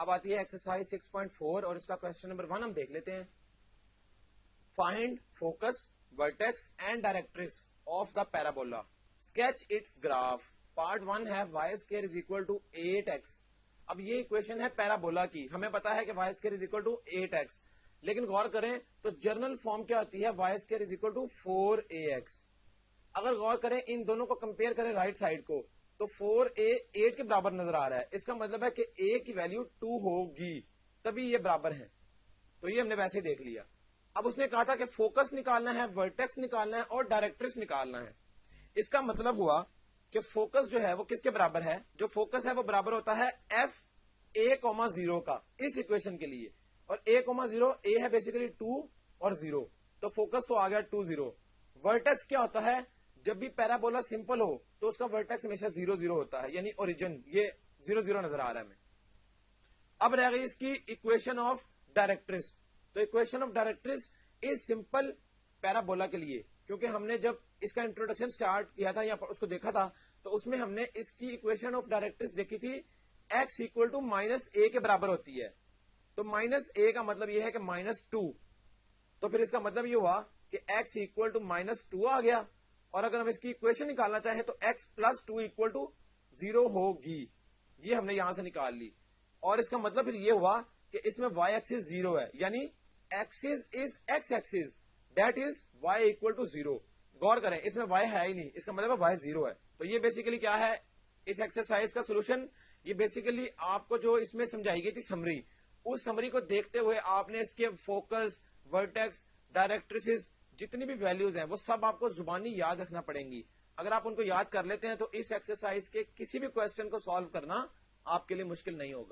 اب آتی ہے ایکسرسائز 6.4 اور اس کا کوشچن نمبر 1 ہم دیکھ لیتے ہیں. Find focus vertex and directrix of the parabola. Sketch its graph. Part 1 ہے y square is equal to 8x. اب یہ اکویشن ہے پیرابولا کی. ہمیں پتا ہے کہ y square is equal to 8x, لیکن غور کریں تو جرنل فارم کیا ہوتی ہے, y square is equal to 4ax. اگر غور کریں ان دونوں کو کمپیئر کریں رائٹ سائڈ کو تو 4a 8 کے برابر نظر آ رہا ہے. اس کا مطلب ہے کہ a کی ویلیو 2 ہوگی تبھی یہ برابر ہے. تو یہ ہم نے ویسے ہی دیکھ لیا. اب اس نے کہا تھا کہ فوکس نکالنا ہے, ورٹیکس نکالنا ہے اور ڈائریکٹرکس نکالنا ہے. اس کا مطلب ہوا کہ فوکس جو ہے وہ کس کے برابر ہے, جو فوکس ہے وہ برابر ہوتا ہے ایف a 0 کا اس اکویشن کے لیے. اور a 0 a ہے بیسیکلی 2 اور 0, تو فوکس تو آ گیا 2 0. ورٹیکس کیا ہوتا ہے, جب بھی پیرابولا سمپل ہو تو اس کا ورٹیکس ہمیشہ 0 0 ہوتا ہے, یعنی اوریجن یہ 0 0 نظر آ رہا ہے ہمیں. اب رہ گئی اس کی اکویشن آف ڈائریکٹرکس. تو equation of directrix is simple parabola کے لیے, کیونکہ ہم نے جب اس کا انٹروڈکشن سٹارٹ کیا تھا یا اس کو دیکھا تھا تو اس میں ہم نے اس کی اکویشن آف ڈائریکٹرکس دیکھی تھی x equal to -a کے برابر ہوتی ہے. تو -a کا مطلب یہ ہے کہ -2. تو پھر اس کا مطلب یہ ہوا کہ x equal to -2 آ گیا, اور اگر ہم اس کی اکویشن نکالنا چاہیں تو x plus 2 equal to 0 ہوگی. یہ ہم نے یہاں سے نکال لی, اور اس کا مطلب پھر یہ ہوا کہ اس میں y axis 0 ہے, یعنی axis is x axis, that is y equal to 0. غور کریں اس میں y ہے ہی نہیں, اس کا مطلب ہے y 0 ہے. تو یہ بیسیکلی کیا ہے اس ایکسرسائز کا سولوشن. یہ بیسیکلی آپ کو جو اس میں سمجھائی گئی تھی سمری, اس سمری کو دیکھتے ہوئے آپ نے اس کے فوکس, ورٹیکس, ڈائریکٹرکس جتنی بھی ویلیوز ہیں وہ سب آپ کو زبانی یاد رکھنا پڑیں گی. اگر آپ ان کو یاد کر لیتے ہیں تو اس ایکسرسائز کے کسی بھی کوشچن کو سالو کرنا آپ کے لیے مشکل نہیں ہوگا.